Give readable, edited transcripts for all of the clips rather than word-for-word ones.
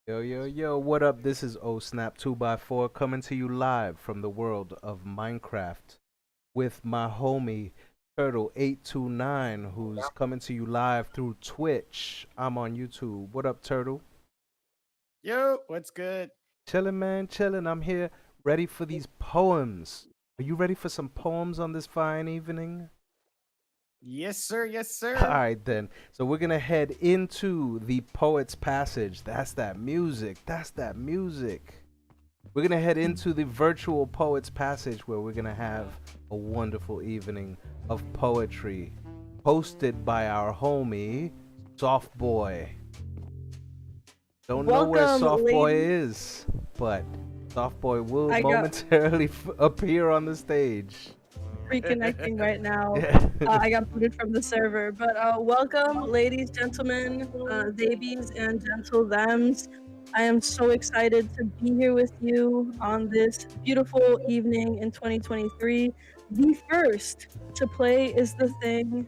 Yo, yo, yo, what up? This is O Snap 2x4 coming to you live from the world of Minecraft with my homie Turtle829, who's coming to you live through Twitch. I'm on YouTube. What up, Turtle? Yo, what's good? Chillin', man, chillin'. I'm here ready for these poems. Are you ready for some poems on this fine evening? Yes, sir. Yes, All sir. right, then. So we're going to head into the Poet's Passage. That's that music. That's that music. We're going to head into the virtual Poets Passage where we're going to have a wonderful evening of poetry hosted by our homie, Softboi. Don't know where Welcome, Softboi ladies. is, but Softboi will I got momentarily appear on the stage. reconnecting right now. Yeah. I got booted from the server, but welcome, ladies, gentlemen, babies, and gentle thems. I am so excited to be here with you on this beautiful evening in 2023. The first to play is the thing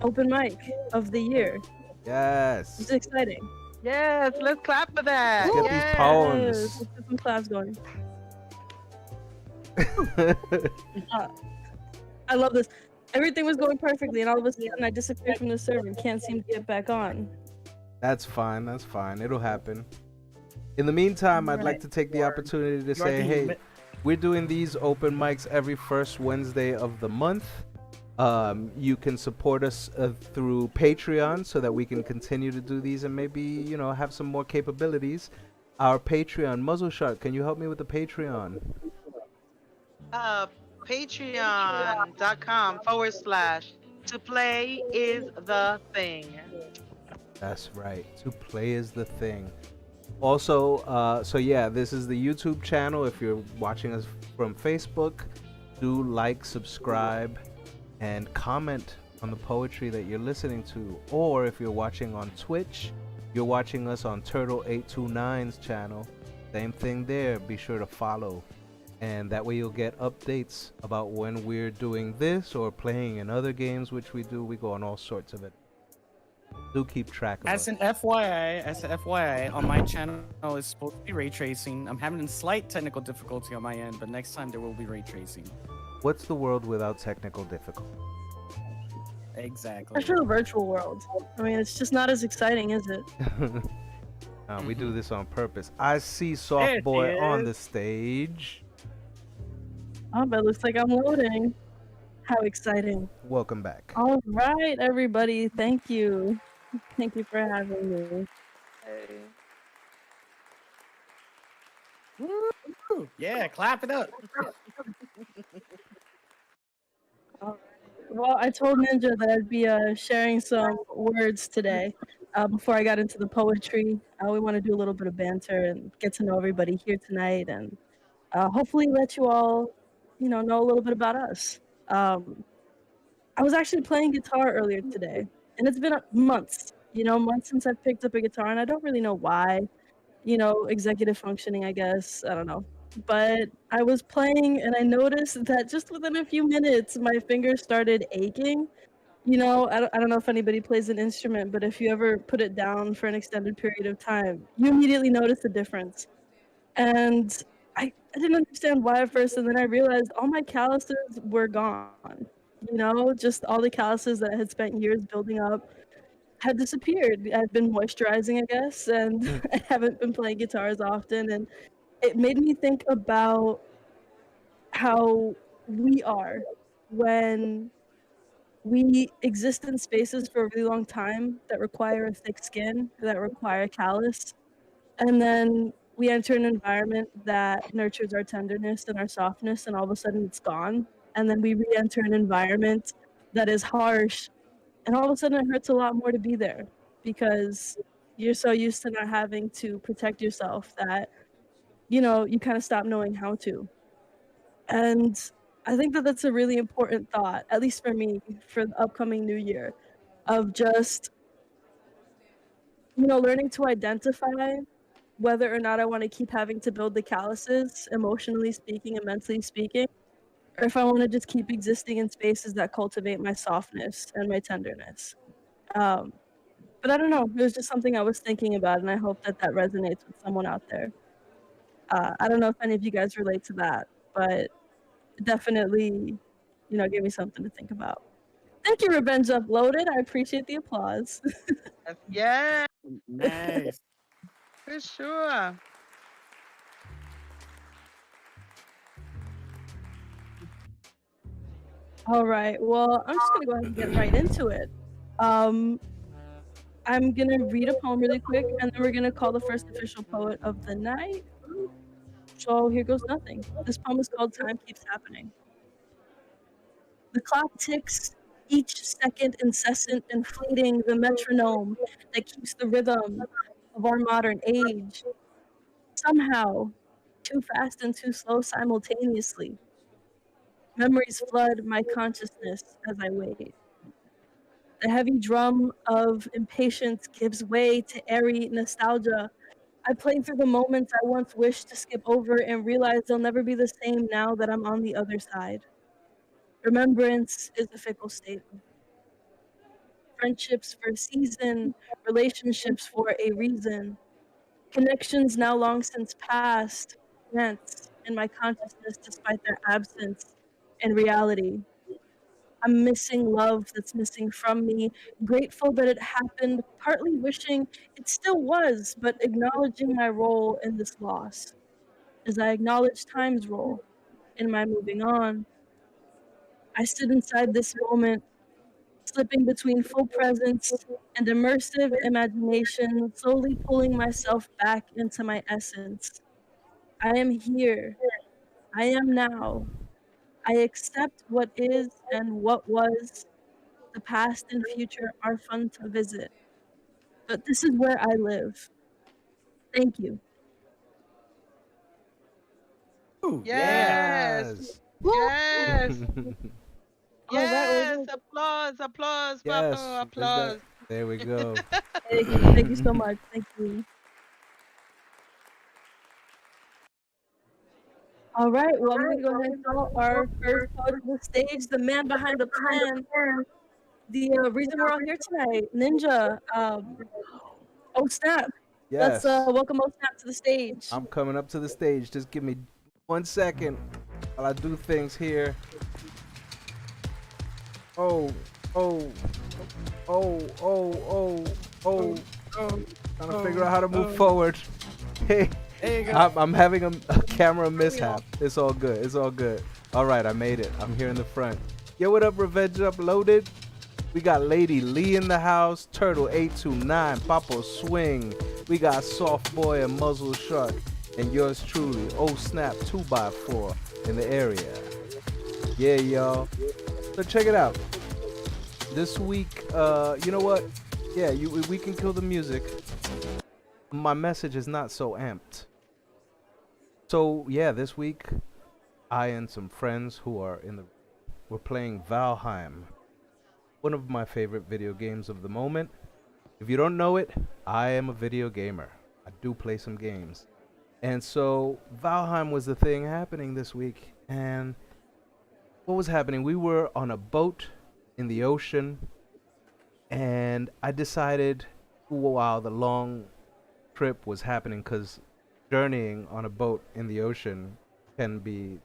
open mic of the year. Yes. It's exciting. Yes, let's clap for that. Let's get these Yes. poems. Let's get some claps going. I love this. Everything was going perfectly, and all of a sudden I disappeared from the server and can't seem to get back on. That's fine. That's fine. It'll happen. In the meantime, I'd like Right. to take the opportunity to say, the hey, mi- we're doing these open mics every first Wednesday of the month. You can support us through Patreon so that we can continue to do these and maybe, have some more capabilities. Our Patreon, Muzzle Shark, can you help me with the Patreon? Uh, Patreon.com/ to play is the thing. That's right. To play is the thing. Also, so yeah, this is the YouTube channel. If you're watching us from Facebook, do like, subscribe, and comment on the poetry that you're listening to. Or if you're watching on Twitch, you're watching us on Turtle829's channel. Same thing there. Be sure to follow. And that way you'll get updates about when we're doing this or playing in other games, which we do. We go on all sorts of it. Do keep track of us. As an FYI, on my channel is supposed to be ray tracing. I'm having a slight technical difficulty on my end, but next time there will be ray tracing. What's the world without technical difficulty? Exactly. Especially the virtual world. I mean, it's just not as exciting, is it? We do this on purpose. I see There Softboi she on is. the stage. Oh, but it looks like I'm loading. How exciting. Welcome back. All right, everybody. Thank you. Thank you for having me. Hey. Woo! Yeah, clap it up. Well, I told Ninja that I'd be sharing some words today. Before I got into the poetry, we want to do a little bit of banter and get to know everybody here tonight, and hopefully let you all, know a little bit about us. Um, I was actually playing guitar earlier today, and it's been months, months since I've picked up a guitar, and I don't really know why. Executive functioning, I guess. I don't know. But I was playing and I noticed that just within a few minutes, my fingers started aching. I don't know if anybody plays an instrument, but if you ever put it down for an extended period of time, you immediately notice the difference. And I didn't understand why at first, and then I realized all my calluses were gone. Just all the calluses that I had spent years building up had disappeared. I've been moisturizing, I guess, and I haven't been playing guitar as often. And it made me think about how we are when we exist in spaces for a really long time that require a thick skin, that require callus, and then we enter an environment that nurtures our tenderness and our softness, and all of a sudden it's gone. And then we re-enter an environment that is harsh, and all of a sudden it hurts a lot more to be there because you're so used to not having to protect yourself that you kind of stop knowing how to. And I think that that's a really important thought, at least for me, for the upcoming new year, of just learning to identify whether or not I want to keep having to build the calluses, emotionally speaking and mentally speaking, or if I want to just keep existing in spaces that cultivate my softness and my tenderness. um, But I don't know. It was just something I was thinking about, and I hope that that resonates with someone out there. I don't know if any of you guys relate to that, but it definitely, gave me something to think about. Thank you, Revenge Uploaded. I appreciate the applause. Yeah, Nice. for sure. All right. Well, I'm just gonna go ahead and get right into it. Um, I'm gonna read a poem really quick, and then we're gonna call the first official poet of the night. So here goes nothing. This poem is called "Time Keeps Happening." The clock ticks, each second incessant and fleeting, the metronome that keeps the rhythm of our modern age. Somehow, too fast and too slow simultaneously. Memories flood my consciousness as I wait. The heavy drum of impatience gives way to airy nostalgia. I play through the moments I once wished to skip over and realize they'll never be the same now that I'm on the other side. Remembrance is a fickle state. Friendships for a season, relationships for a reason. Connections now long since past, dance in my consciousness despite their absence in reality. I'm missing love that's missing from me, grateful that it happened, partly wishing it still was, but acknowledging my role in this loss. As I acknowledge time's role in my moving on, I stood inside this moment, slipping between full presence and immersive imagination, slowly pulling myself back into my essence. I am here. I am now. I accept what is and what was. The past and future are fun to visit, but this is where I live. Thank you. Ooh, yeah. Yes, Yes. yes, All right, yes. well, Applause, applause, Papa, Yes. Is that? applause. There we go. thank you so much. Thank you. All right, well, I'm going to go ahead and call our first poet to the stage, the man behind the plan, the reason we're all here tonight, Ninja. Oh, snap. Let's Yes. welcome Oh, snap to the stage. I'm coming up to the stage. Just give me 1 second while I do things here. Oh, oh, oh, oh, oh, oh. Trying to figure out how to move forward. Hey, There you go. I'm having a camera mishap. It's all good. It's all good. All right, I made it. I'm here in the front. Yo, what up, Revenge Uploaded? We got Lady Lee in the house, Turtle 829, Papo Swing. We got Softboi and Muzzle Shark, and yours truly, Oh Snap 2x4 in the area. Yeah, y'all. So check it out. This week, you know what? Yeah, we can kill the music. My message is not so amped. So yeah, this week, I and some friends who are we're playing Valheim, one of my favorite video games of the moment. If you don't know it, I am a video gamer. I do play some games. And so Valheim was the thing happening this week. And what was happening? We were on a boat in the ocean, and I decided while the long trip was happening, because journeying on a boat in the ocean can be,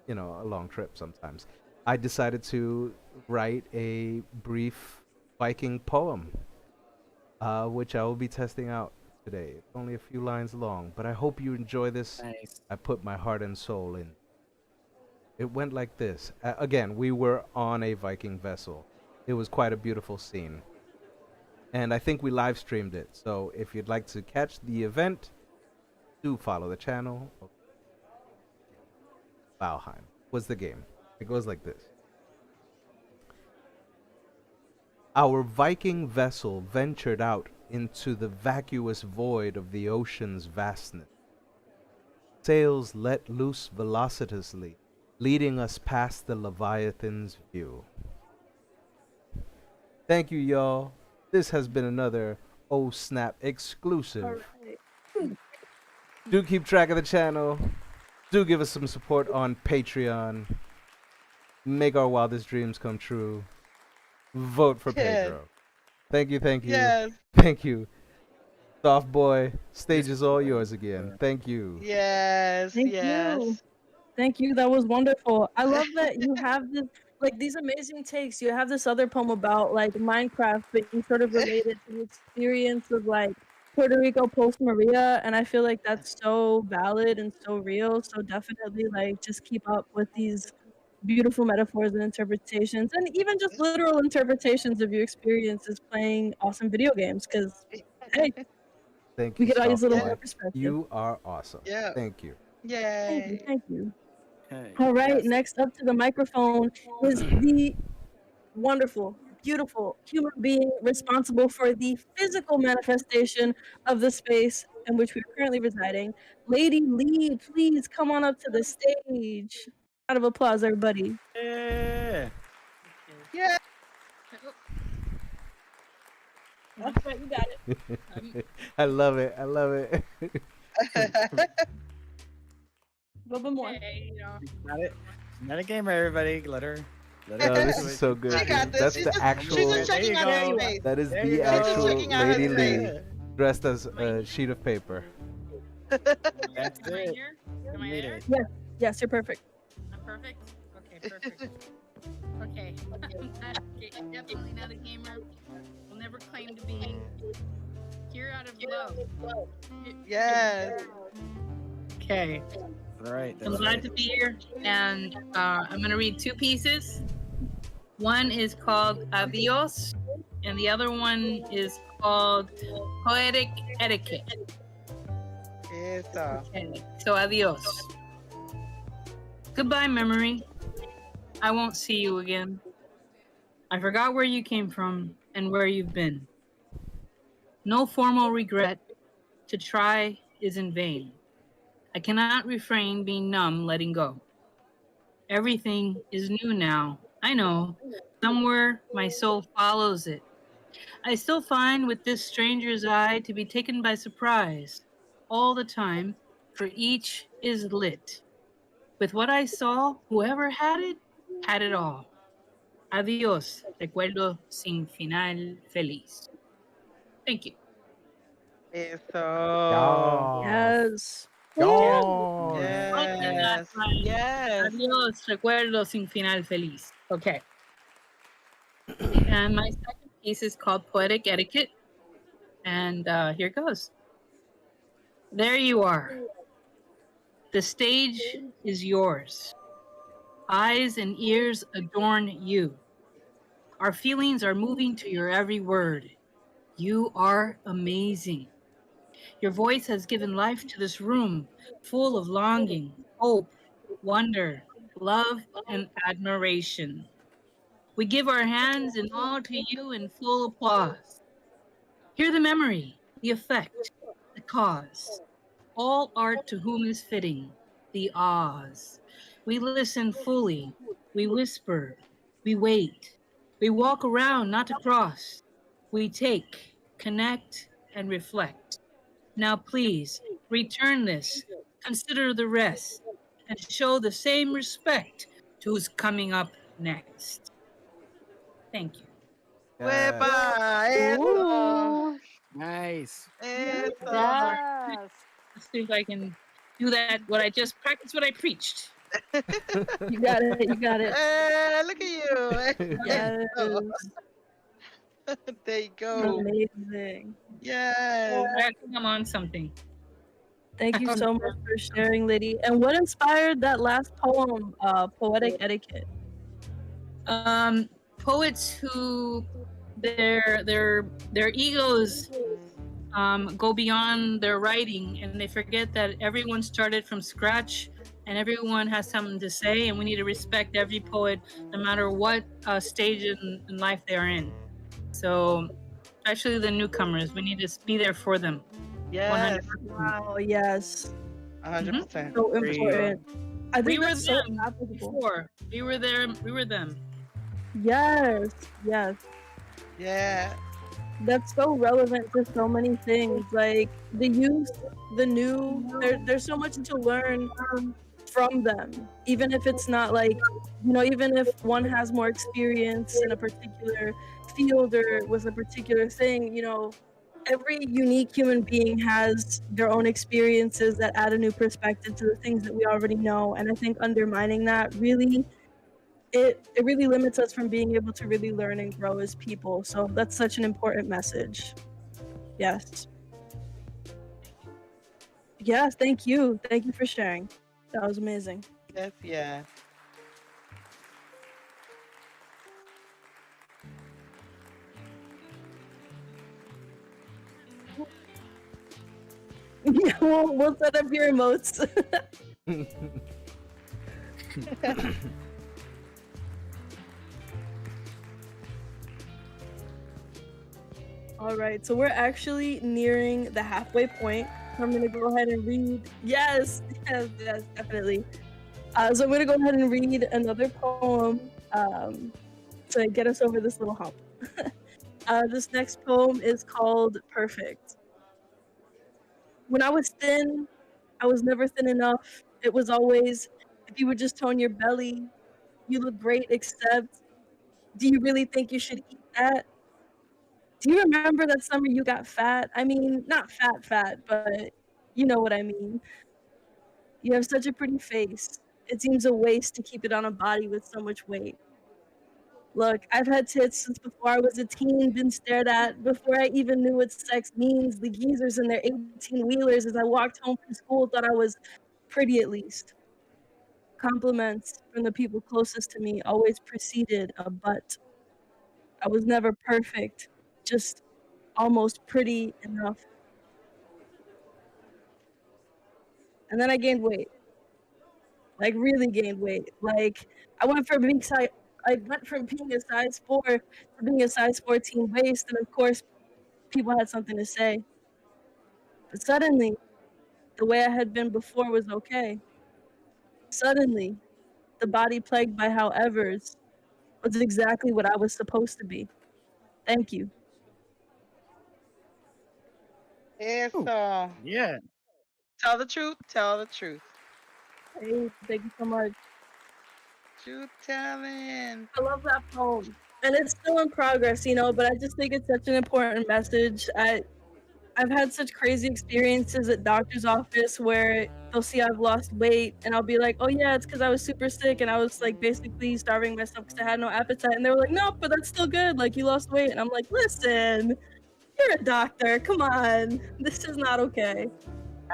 a long trip sometimes. I decided to write a brief Viking poem, which I will be testing out today. It's only a few lines long, but I hope you enjoy this. Nice. I put my heart and soul in. It went like this. Again, we were on a Viking vessel. It was quite a beautiful scene. And I think we live streamed it. So if you'd like to catch the event, do follow the channel. Valheim was the game. It goes like this. Our Viking vessel ventured out into the vacuous void of the ocean's vastness. Sails let loose velocitously, leading us past the Leviathan's view. Thank you, y'all. This has been another Oh Snap exclusive. All right. Do keep track of the channel. Do give us some support on Patreon. Make our wildest dreams come true. Vote for Yes. Pedro. Thank you, thank you, Yes. thank you. Soft boy, stage is all yours again. Thank you. Yes. Thank you. Yes. Thank you. That was wonderful. I love that you have this, like, these amazing takes. You have this other poem about like Minecraft, but you sort of related to the experience of like Puerto Rico post Maria, and I feel like that's so valid and so real. So definitely, like, just keep up with these beautiful metaphors and interpretations, and even just literal interpretations of your experiences playing awesome video games. Because hey, Thank we you, could all use a soft little Yeah. more boy. perspective. You are awesome. Yeah. Thank you. Thank you. Yay. Thank you. Hey, All right, yes. next up to the microphone is the wonderful, beautiful human being responsible for the physical manifestation of the space in which we are currently residing. Lady Lee, please come on up to the stage. Round of applause, everybody. Yeah. Yeah. That's right, you got it. I love it. I love it. A little bit more. Okay, Not it. Not a gamer, everybody. Let her. No, this do is it. so She good, got dude. this. That's She's the just, she's actual. just There checking you out There his you go. are. face. That is There the you She's just go. actual checking out his Lady face. Lee dressed as a sheet of paper. That's Am I it. here? Am I You made there? it. Yes, you're perfect. I'm perfect? Okay, perfect. Okay. I'm definitely not a gamer. Will never claim to be. Here out of love. Yes. Okay. All right. I'm That's glad right. to be here. And I'm going to read two pieces. One is called Adios, and the other one is called Poetic Etiquette. Eso. Okay. So, adios. Goodbye, memory. I won't see you again. I forgot where you came from and where you've been. No formal regret. To try is in vain. I cannot refrain being numb, letting go. Everything is new now. I know. Somewhere my soul follows it. I still find with this stranger's eye to be taken by surprise. All the time, for each is lit. With what I saw, whoever had it all. Adiós, recuerdo sin final feliz. Thank you. Eso. Yes. Yes. Yeah. Yes. Okay, Yes. that's right. Yes. Adiós, recuerdo sin final feliz. Okay. And my second piece is called Poetic Etiquette. And here goes. There you are. The stage is yours. Eyes and ears adorn you. Our feelings are moving to your every word. You are amazing. Your voice has given life to this room full of longing, hope, wonder, love, and admiration. We give our hands and all to you in full applause. Hear the memory, the effect, the cause. All art to whom is fitting, the ahs. We listen fully, we whisper, we wait. We walk around, not to cross. We take, connect, and reflect. Now, please, return this, consider the rest, and show the same respect to who's coming up next. Thank you. Yes. Huepa. Eso. Ooh. Nice. Eso. Yes. Let's see if I can do that. What I just practiced, what I preached. You got it. You got it. Look at you. Yes. Eso. There you go. Amazing. Yes. I think I'm on something. Thank you so much for sharing, Liddy. And what inspired that last poem, Poetic Etiquette? Poets who their egos go beyond their writing, and they forget that everyone started from scratch and everyone has something to say, and we need to respect every poet no matter what stage in life they are in. So especially the newcomers, we need to be there for them. Yes. 100%. Wow, yes. 100%. So Agree. important. I We think were that's so them applicable. before. We were there. We were them. Yes, yes. Yeah. That's so relevant to so many things. Like the youth, the new, there's so much to learn from them, even if it's not like, even if one has more experience in a particular field or with a particular thing, every unique human being has their own experiences that add a new perspective to the things that we already know. And I think undermining that really, it really limits us from being able to really learn and grow as people. So that's such an important message. Yes. Yes, thank you. Thank you for sharing. That was amazing. Yes, yeah. Yeah, we'll set up your emotes. All right, so we're actually nearing the halfway point. I'm gonna go ahead and read. Yes, yes, definitely. So I'm gonna go ahead and read another poem to get us over this little hump. This next poem is called Perfect. When I was thin, I was never thin enough. It was always, if you would just tone your belly, you look great, except, do you really think you should eat that? Do you remember that summer you got fat? I mean, not fat, fat, but you know what I mean. You have such a pretty face. It seems a waste to keep it on a body with so much weight. Look, I've had tits since before I was a teen, been stared at before I even knew what sex means. The geezers in their 18 wheelers as I walked home from school thought I was pretty at least. Compliments from the people closest to me always preceded a but. I was never perfect, just almost pretty enough. And then I gained weight, like really gained weight. Like I went from being size, I went from being a size 4 to being a size 14 waist, and of course, people had something to say. But suddenly, the way I had been before was okay. Suddenly, the body plagued by howevers was exactly what I was supposed to be. Thank you. Ooh, Eso. yeah. Tell the truth. Tell the truth. Hey, thank you so much. Truth telling. I love that poem. And it's still in progress, but I just think it's such an important message. I've had such crazy experiences at doctor's office where they'll see I've lost weight and I'll be like, oh yeah, it's because I was super sick and I was like basically starving myself because I had no appetite. And they were like, no, but that's still good. Like you lost weight. And I'm like, listen, you're a doctor. Come on. This is not okay.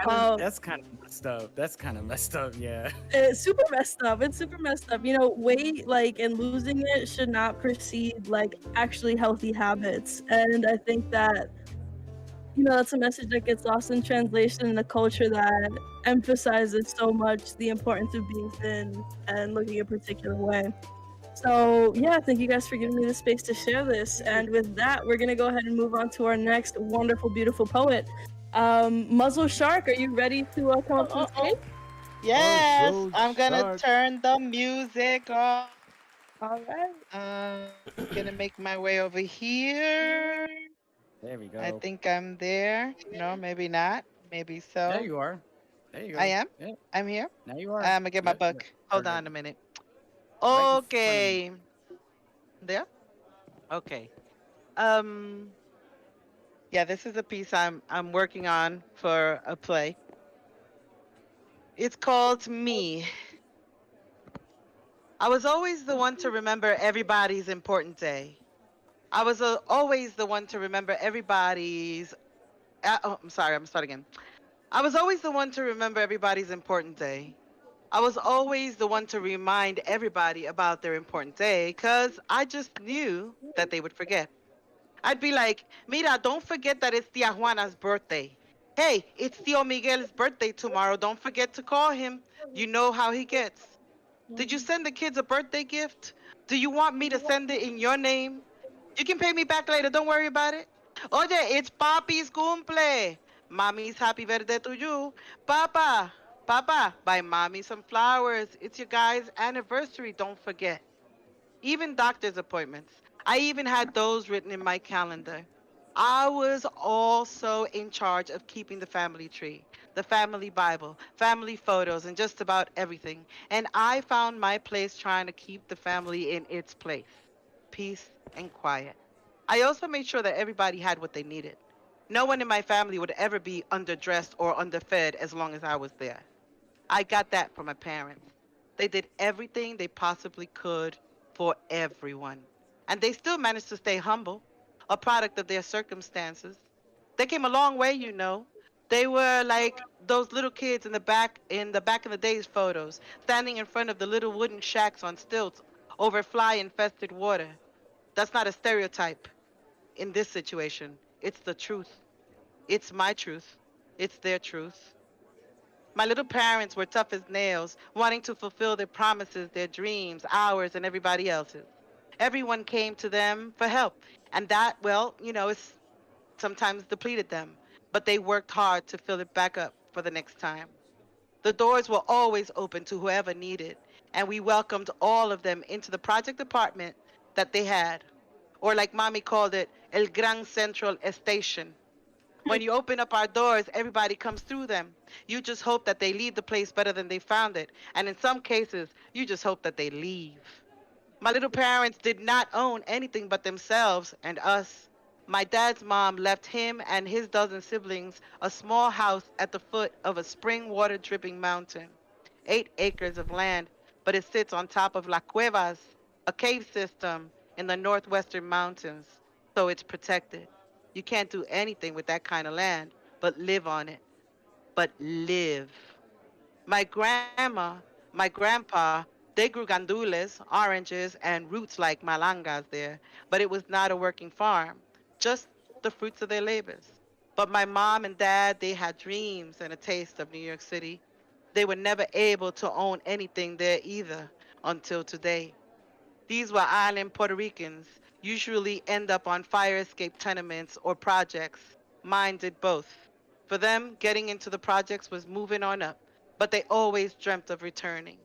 That's kind of messed up. That's kind of messed up. Yeah. It's super messed up. It's super messed up. Weight and losing it should not precede actually healthy habits. And I think that that's a message that gets lost in translation in a culture that emphasizes so much the importance of being thin and looking a particular way. So yeah, thank you guys for giving me the space to share this. And with that, we're gonna go ahead and move on to our next wonderful, beautiful poet. Muzzle Shark, are you ready to come up to the stage? Yes, Muzzle I'm gonna shark. turn the music off. All right. Gonna make my way over here. There we I go. think I'm there. No, maybe not. Maybe There so. you are. There you go. I am. Yeah. I'm here. Now you are. I'm gonna get my Yep. Yep. book. Hold Perfect. on a minute. Right in front of you. Okay. There. Okay. Um. Yeah, this is a piece I'm working on for a play. It's called Me. I was always the one to remember everybody's important day. I was always the one to remember everybody's. Oh, I'm sorry. I'm starting again. I was always the one to remember everybody's important day. I was always the one to remind everybody about their important day because I just knew that they would forget. I'd be like, Mira, don't forget that it's Tia Juana's birthday. Hey, it's Tio Miguel's birthday tomorrow. Don't forget to call him. You know how he gets. Did you send the kids a birthday gift? Do you want me to send it in your name? You can pay me back later. Don't worry about it. Oye, it's Papi's cumple. Mommy's happy birthday to you. Papa, buy mommy some flowers. It's your guys' anniversary. Don't forget. Even doctor's appointments. I even had those written in my calendar. I was also in charge of keeping the family tree. the family Bible, family photos, and just about everything. And I found my place trying to keep the family in its place, peace and quiet. I also made sure that everybody had what they needed. No one in my family would ever be underdressed or underfed as long as I was there. I got that from my parents. They did everything they possibly could for everyone. And they still managed to stay humble, a product of their circumstances. They came a long way, you know. They were like those little kids in the back of the days photos, standing in front of the little wooden shacks on stilts over fly infested water. That's not a stereotype in this situation. It's the truth. It's my truth. It's their truth. My little parents were tough as nails, wanting to fulfill their promises, their dreams, ours, and everybody else's. Everyone came to them for help, and that, well, it's sometimes depleted them, but they worked hard to fill it back up for the next time. The doors were always open to whoever needed, and we welcomed all of them into the project department that they had, or like mommy called it, El Gran Central Station. When you open up our doors, everybody comes through them. You just hope that they leave the place better than they found it. And in some cases, you just hope that they leave. My little parents did not own anything but themselves and us. My dad's mom left him and his dozen siblings a small house at the foot of a spring water dripping mountain. 8 acres of land, but it sits on top of La Cuevas, a cave system in the northwestern mountains, so it's protected. You can't do anything with that kind of land but live on it. But live. My grandma, my grandpa, they grew gandules, oranges, and roots like malangas there, but it was not a working farm, just the fruits of their labors. But my mom and dad, they had dreams and a taste of New York City. They were never able to own anything there either until today. These were island Puerto Ricans, usually end up on fire escape tenements or projects. Mine did both. For them, getting into the projects was moving on up, but they always dreamt of returning.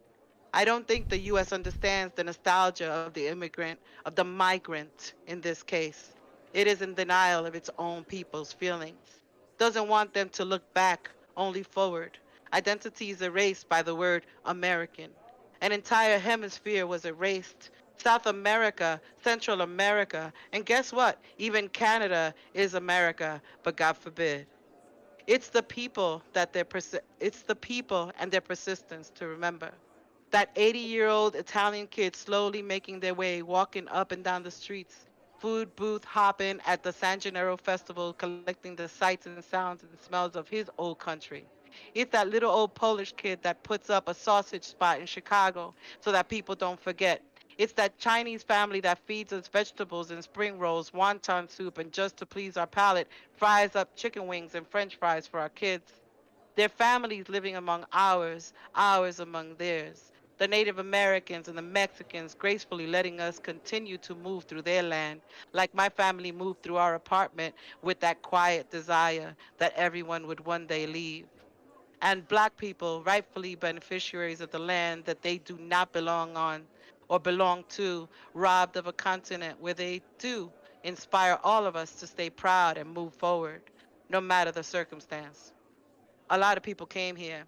I don't think the U.S. understands the nostalgia of the immigrant, of the migrant in this case. It is in denial of its own people's feelings. Doesn't want them to look back, only forward. Identity is erased by the word American. An entire hemisphere was erased. South America, Central America, and guess what? Even Canada is America, but God forbid. It's the people and their persistence to remember. That 80-year-old Italian kid slowly making their way, walking up and down the streets, food booth hopping at the San Gennaro Festival, collecting the sights and sounds and smells of his old country. It's that little old Polish kid that puts up a sausage spot in Chicago so that people don't forget. It's that Chinese family that feeds us vegetables and spring rolls, wonton soup, and just to please our palate, fries up chicken wings and french fries for our kids. Their families living among ours, ours among theirs. The Native Americans and the Mexicans gracefully letting us continue to move through their land, like my family moved through our apartment with that quiet desire that everyone would one day leave. And black people, rightfully beneficiaries of the land that they do not belong on or belong to, robbed of a continent where they do inspire all of us to stay proud and move forward, no matter the circumstance. A lot of people came here,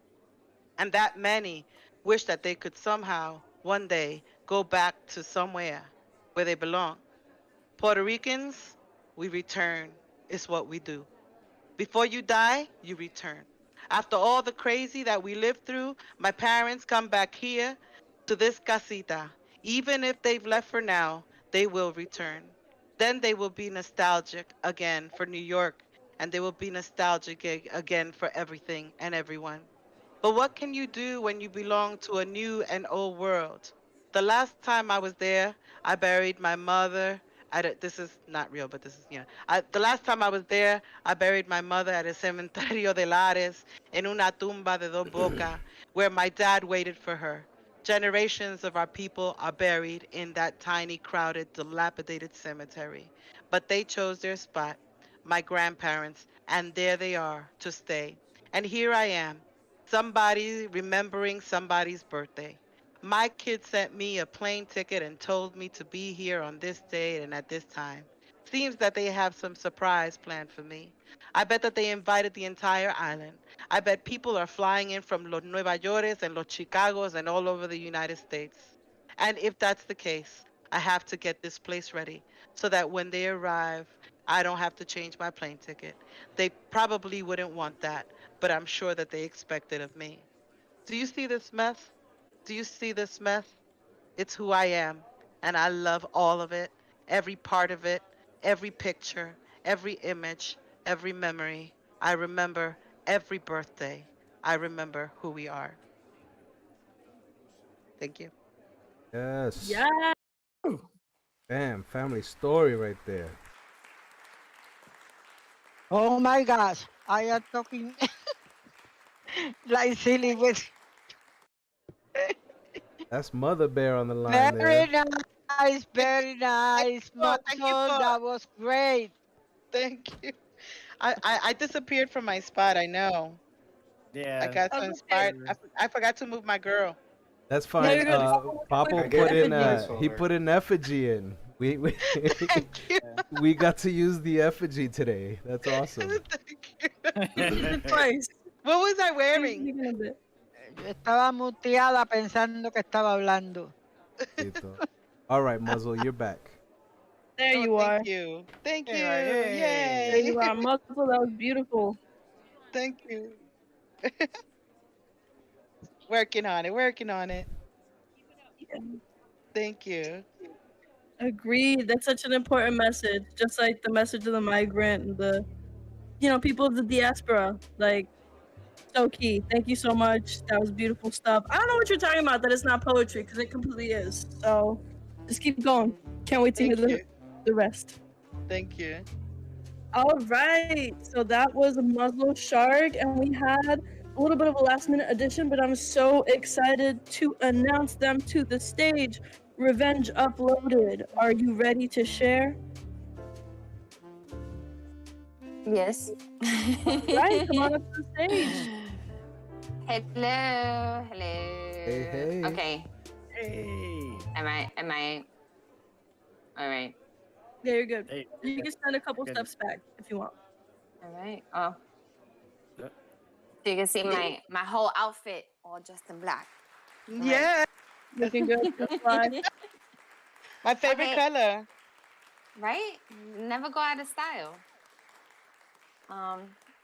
and that many wish that they could somehow, one day, go back to somewhere where they belong. Puerto Ricans, we return. It's what we do. Before you die, you return. After all the crazy that we lived through, my parents come back here to this casita. Even if they've left for now, they will return. Then they will be nostalgic again for New York, and they will be nostalgic again for everything and everyone. But what can you do when you belong to a new and old world? The last time I was there, I buried my mother this is not real, but this is, the last time I was there, I buried my mother at a cementerio de Lares en una tumba de dos bocas, where my dad waited for her. Generations of our people are buried in that tiny, crowded, dilapidated cemetery. But they chose their spot, my grandparents, and there they are to stay. And here I am, somebody remembering somebody's birthday. My kid sent me a plane ticket and told me to be here on this date and at this time. Seems that they have some surprise planned for me. I bet that they invited the entire island. I bet people are flying in from Los Nueva York's and Los Chicagos and all over the United States. And if that's the case, I have to get this place ready so that when they arrive, I don't have to change my plane ticket. They probably wouldn't want that, but I'm sure that they expect it of me. Do you see this mess? Do you see this mess? It's who I am, and I love all of it, every part of it, every picture, every image, every memory. I remember every birthday. I remember who we are. Thank you. Yes. Yeah. Damn, family story right there. Oh my gosh, I am talking like silly with That's Mother Bear on the line very there. nice, very nice, Thank you muscle. for, That was great. thank you. I disappeared from my spot. I know. I Yeah. got so That's okay. inspired. I forgot to move my girl. That's No, fine. you're good. Papa I Quick get put in effigy. he put an effigy in. We Thank you. we got to use the effigy today. That's awesome. Thank you. Use it twice. What was I Keep wearing? speaking a bit. Yo estaba muteada pensando que estaba hablando. Tito. All right, Muzzle, you're back. There Oh, you are. thank you. Thank you. Anyway, yay. There Yay. you are. Muzzle, that was beautiful. Thank you. Working on it. Working on it. Yeah. Thank you. Agreed. That's such an important message. Just like the message of the migrant and the, people of the diaspora. Like, so key. Thank you so much. That was beautiful stuff. I don't know what you're talking about, that it's not poetry, because it completely is. So just keep going. Can't wait to hear Thank you. the rest. Thank you. All right. So that was Muzzle Shark, and we had a little bit of a last minute addition, but I'm so excited to announce them to the stage. Revenge Uploaded. Are you ready to share? Yes. Right, come on up to the stage. Hello, hello. Hey, hey. Okay. Hey. Am I all right. Yeah, you're good. Hey. You can stand a couple Good. steps back if you want. All right. Oh. Yeah. So you can see my whole outfit all dressed in black. Right. Yeah. Looking good. That's why. My favorite Okay. color. Right? Never go out of style.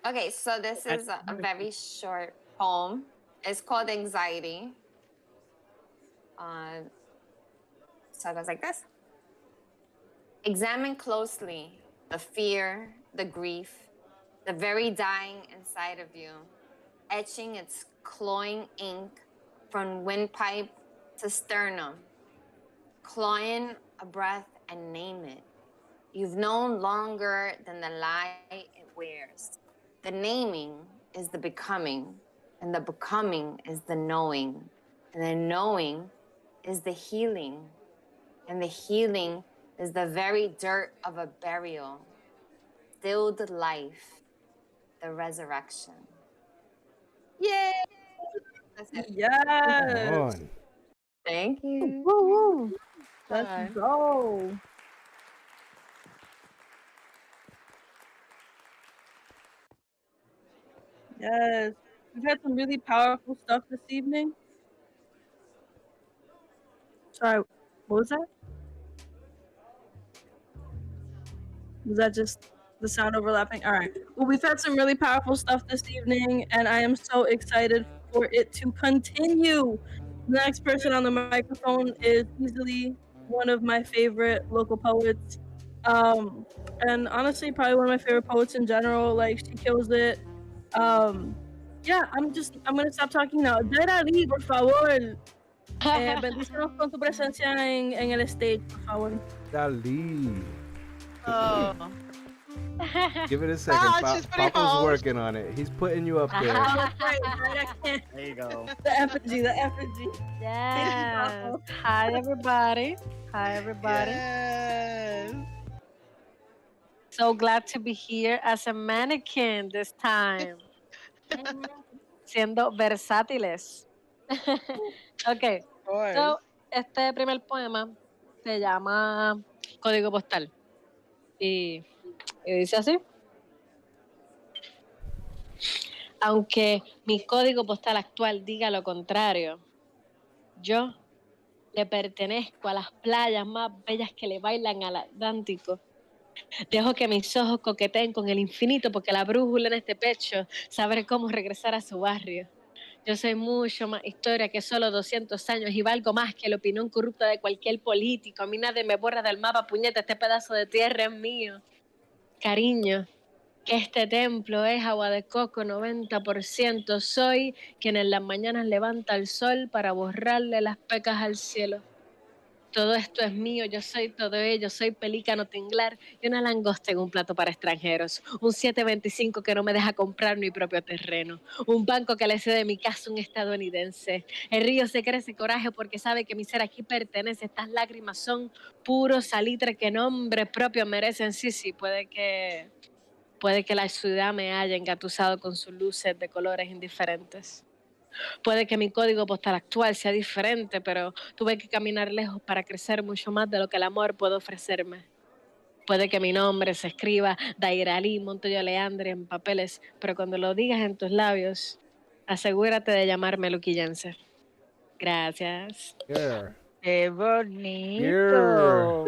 Okay, so this is a very short poem. It's called Anxiety. So it goes like this. Examine closely the fear, the grief, the very dying inside of you, etching its cloying ink from windpipe to sternum, clawing a breath and name it. You've known longer than the lie it wears. The naming is the becoming, and the becoming is the knowing, and the knowing is the healing, and the healing is the very dirt of a burial, stilled life, the resurrection. Yay! That's it. Come Yes. on. Thank you. Woo woo. Let's Hi. go. Yes. We've had some really powerful stuff this evening. Sorry, what was that? Was that just the sound overlapping? All right. Well, we've had some really powerful stuff this evening, and I am so excited for it to continue. The next person on the microphone is easily one of my favorite local poets. And honestly, probably one of my favorite poets in general. Like, she kills it. Yeah, I'm gonna stop talking now. Geraldine, por favor. Bendícenos con tu presencia en el stage, por favor. Dali. Oh. Give it a second. she's pretty Papa's hard. working on it. He's putting you up there. Oh, right, I can't. There you go. The effigy. Yes. Hi, everybody. Hi, everybody. Yes. So glad to be here as a mannequin this time. Siendo versátiles. Ok, Of course. so este primer poema se llama Código Postal. Y dice así. Aunque mi código postal actual diga lo contrario, yo le pertenezco a las playas más bellas que le bailan al Atlántico. Dejo que mis ojos coqueteen con el infinito porque la brújula en este pecho sabrá cómo regresar a su barrio. Yo soy mucho más historia que solo 200 años y valgo más que la opinión corrupta de cualquier político. A mí nadie me borra del mapa, puñeta, este pedazo de tierra es mío. Cariño, que este templo es agua de coco 90%. Soy quien en las mañanas levanta el sol para borrarle las pecas al cielo. Todo esto es mío, yo soy todo ello, soy pelícano tinglar y una langosta en un plato para extranjeros. Un 725 que no me deja comprar mi propio terreno. Un banco que le cede mi casa a un estadounidense. El río se crece coraje porque sabe que mi ser aquí pertenece. Estas lágrimas son puro salitre que nombre propio merecen. Sí, puede que la ciudad me haya engatusado con sus luces de colores indiferentes. Puede que mi código postal actual sea diferente, pero tuve que caminar lejos para crecer mucho más de lo que el amor puede ofrecerme. Puede que mi nombre se escriba Dairali Montoya Leandre en papeles, pero cuando lo digas en tus labios, asegúrate de llamarme luquillense. Gracias. Yeah. ¡Qué Yeah. bonito!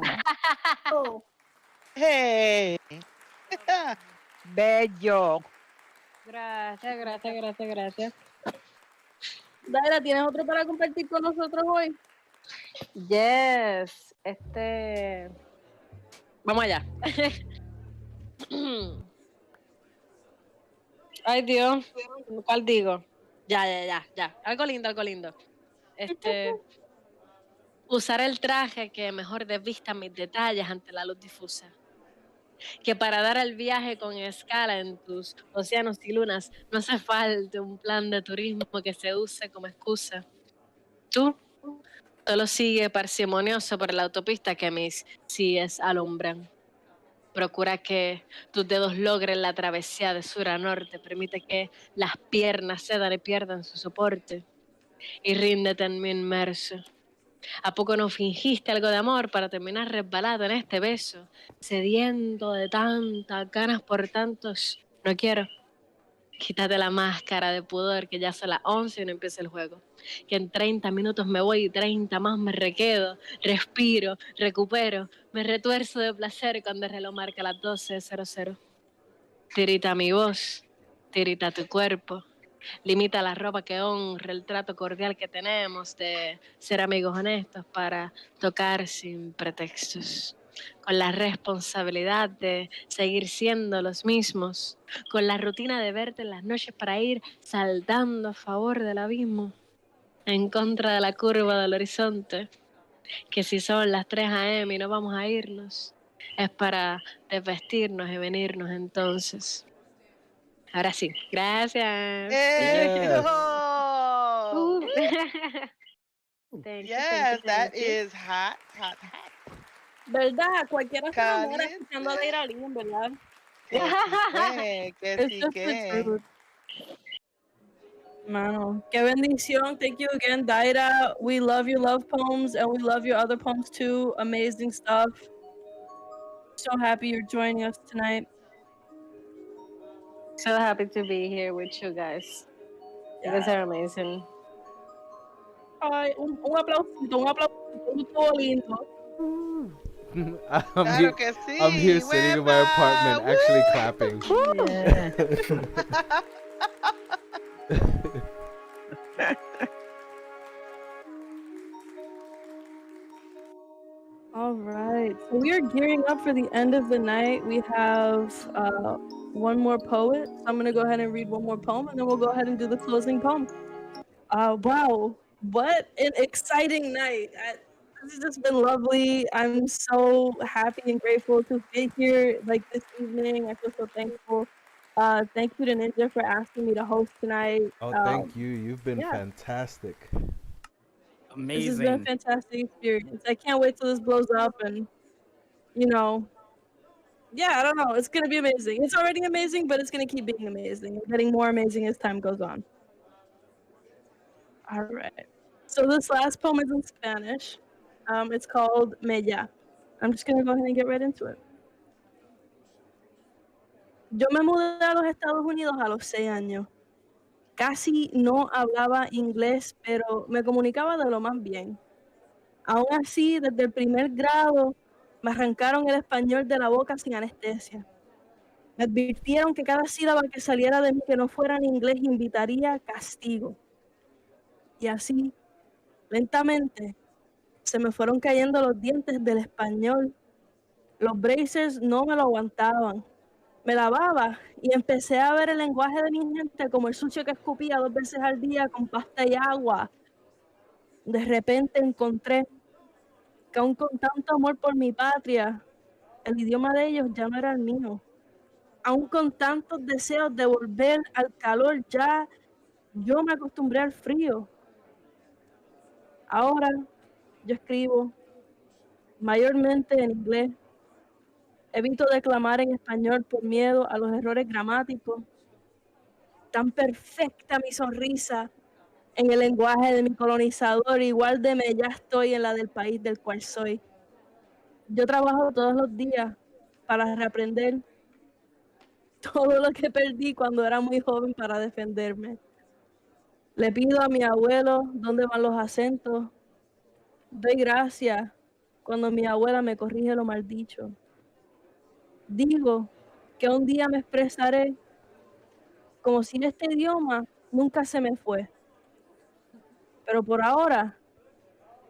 Oh, Hey. Bello. Gracias. Daira, ¿tienes otro para compartir con nosotros hoy? Yes. Vamos allá. Ay, Dios. ¿Cuál digo? Ya. Algo lindo. Usar el traje que mejor desvista mis detalles ante la luz difusa. Que para dar el viaje con escala en tus océanos y lunas no hace falta un plan de turismo que se use como excusa. Tú solo sigue parsimonioso por la autopista que mis síes alumbran. Procura que tus dedos logren la travesía de sur a norte. Permite que las piernas cedan y pierdan su soporte. Y ríndete en mi inmerso. ¿A poco no fingiste algo de amor para terminar resbalado en este beso? Sediento de tantas ganas por tantos. No quiero. Quítate la máscara de pudor que ya son las 11 y no empieza el juego. Que en 30 minutos me voy y 30 más me requedo. Respiro, recupero, me retuerzo de placer cuando el reloj marca las 12:00. Tirita mi voz, tirita tu cuerpo. Limita la ropa que honre el trato cordial que tenemos de ser amigos honestos para tocar sin pretextos. Con la responsabilidad de seguir siendo los mismos. Con la rutina de verte en las noches para ir saltando a favor del abismo. En contra de la curva del horizonte. Que si son las 3 a.m. y no vamos a irnos, es para desvestirnos y venirnos entonces. Ahora sí, gracias. Yes. Eso. Thank Yes, that you. is hot. ¿Verdad? Cualquiera se enamora Caliente. escuchando a Daira Lynn, ¿verdad? Que It's sí just the que. truth. Mano, qué bendición. Thank you again, Daira. We love your love poems and we love your other poems too. Amazing stuff. So happy you're joining us tonight. So happy to be here with you guys. You guys are amazing. Ay, un aplausito. Estuvo lindo. Claro que sí. I'm here sitting in my apartment actually clapping. All right. So we are gearing up for the end of the night. We have one more poet. So I'm going to go ahead and read one more poem and then we'll go ahead and do the closing poem. Wow. What an exciting night. This has just been lovely. I'm so happy and grateful to be here like this evening. I feel so thankful. Thank you to Ninja for asking me to host tonight. Oh, thank you. You've been fantastic. Amazing. This has been a fantastic experience. I can't wait till this blows up and, yeah, I don't know. It's going to be amazing. It's already amazing, but it's going to keep being amazing and getting more amazing as time goes on. All right. So this last poem is in Spanish. It's called Mella. I'm just going to go ahead and get right into it. Yo me mudé a los Estados Unidos a los 6 años. Casi no hablaba inglés, pero me comunicaba de lo más bien. Aún así, desde el primer grado, me arrancaron el español de la boca sin anestesia. Me advirtieron que cada sílaba que saliera de mí que no fuera en inglés invitaría castigo. Y así, lentamente, se me fueron cayendo los dientes del español. Los bracers no me lo aguantaban. Me lavaba y empecé a ver el lenguaje de mi gente como el sucio que escupía 2 veces al día con pasta y agua. De repente encontré que aún con tanto amor por mi patria, el idioma de ellos ya no era el mío. Aún con tantos deseos de volver al calor, ya yo me acostumbré al frío. Ahora yo escribo mayormente en inglés. Evito declamar en español por miedo a los errores gramáticos. Tan perfecta mi sonrisa en el lenguaje de mi colonizador, igual de ya estoy en la del país del cual soy. Yo trabajo todos los días para reaprender todo lo que perdí cuando era muy joven para defenderme. Le pido a mi abuelo dónde van los acentos. Doy gracias cuando mi abuela me corrige lo mal dicho. Digo que un día me expresaré como si este idioma nunca se me fue. Pero por ahora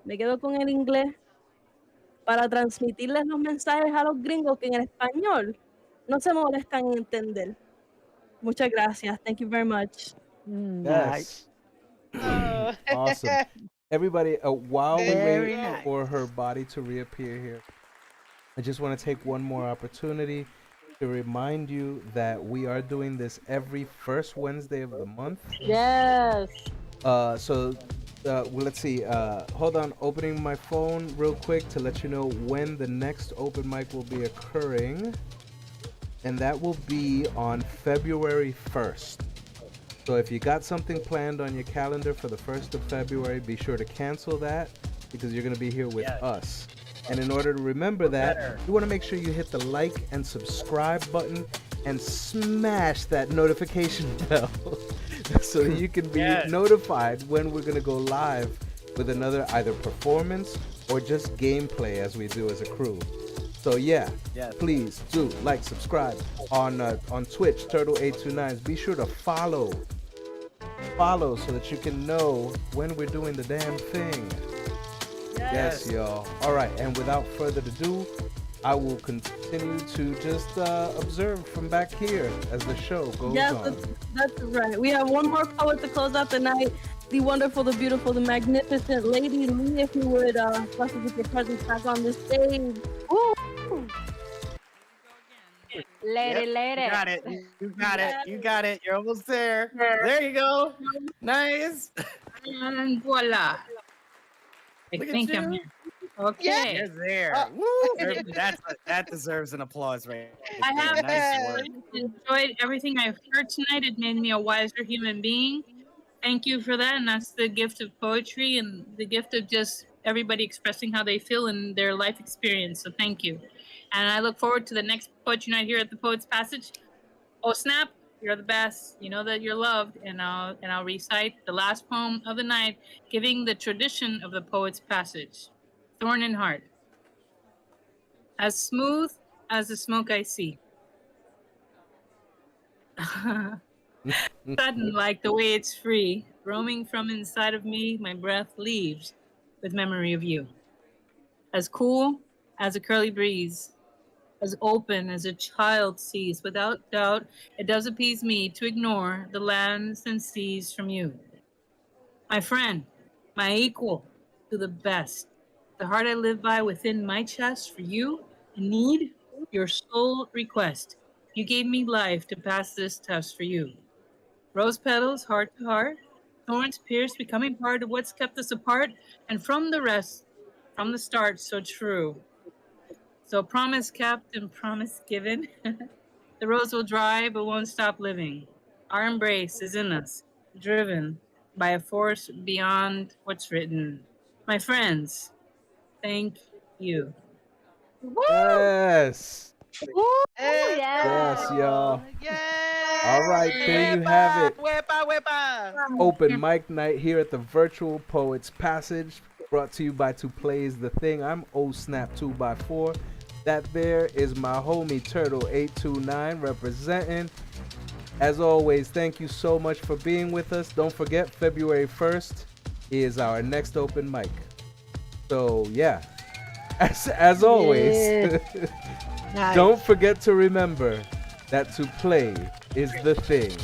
me quedo con el inglés para transmitirles los mensajes a los gringos que en el español no se molestan en entender. Muchas gracias. Thank you very much. Nice. Oh. Awesome. Everybody, while we Very wait nice. for her body to reappear here, I just want to take one more opportunity to remind you that we are doing this every first Wednesday of the month. Yes. Well, let's see. Hold on, opening my phone real quick to let you know when the next open mic will be occurring. And that will be on February 1st. So if you got something planned on your calendar for the 1st of February, be sure to cancel that because you're going to be here with us. And in order to remember that, you want to make sure you hit the like and subscribe button and smash that notification bell so that you can be notified when we're going to go live with another either performance or just gameplay as we do as a crew. So yeah, please do like, subscribe on Twitch, Turtle829. Be sure to follow so that you can know when we're doing the damn thing. Yes, y'all. All right, and without further ado, I will continue to just observe from back here as the show goes on. That's right. We have one more poet to close out the night. The wonderful, the beautiful, the magnificent Lady Lee, if you would bless us with your presence back on the stage. Woo! Lady, lady. You got it. You got it. You got it. You're almost there. There you go. Nice. And voila. I Look at think I'm you. here. Okay. You're there. Woo. That deserves an applause right I there. have Nice work. enjoyed everything I've heard tonight. It made me a wiser human being. Thank you for that. And that's the gift of poetry and the gift of just everybody expressing how they feel in their life experience. So thank you. And I look forward to the next poetry night here at the Poets Passage. Oh snap, you're the best. You know that you're loved. And I'll recite the last poem of the night, giving the tradition of the Poets Passage. Thorn in Heart. As smooth as the smoke I see. Sudden like the way it's free, roaming from inside of me, my breath leaves with memory of you. As cool as a curly breeze, as open as a child sees, without doubt, it does appease me to ignore the lands and seas from you. My friend, my equal to the best, the heart I live by within my chest for you, in need, your sole request. You gave me life to pass this test for you. Rose petals, heart to heart, thorns pierced, becoming part of what's kept us apart, and from the rest, from the start, so true. So promise kept and promise given. The rose will dry but won't stop living. Our embrace is in us, driven by a force beyond what's written. My friends, thank you. Yes. Woo, Eso. yes. Yes, y'all. Yes. All right, there you have it. Huepa, wepa. Open mic night here at the Virtual Poets Passage, brought to you by To Play Is The Thing. I'm Snap 2x4. That there is my homie Turtle 829 representing. As always, thank you so much for being with us. Don't forget, February 1st is our next open mic. So yeah, as always, Nice. don't forget to remember that to play is the thing.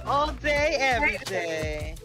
All day, every day.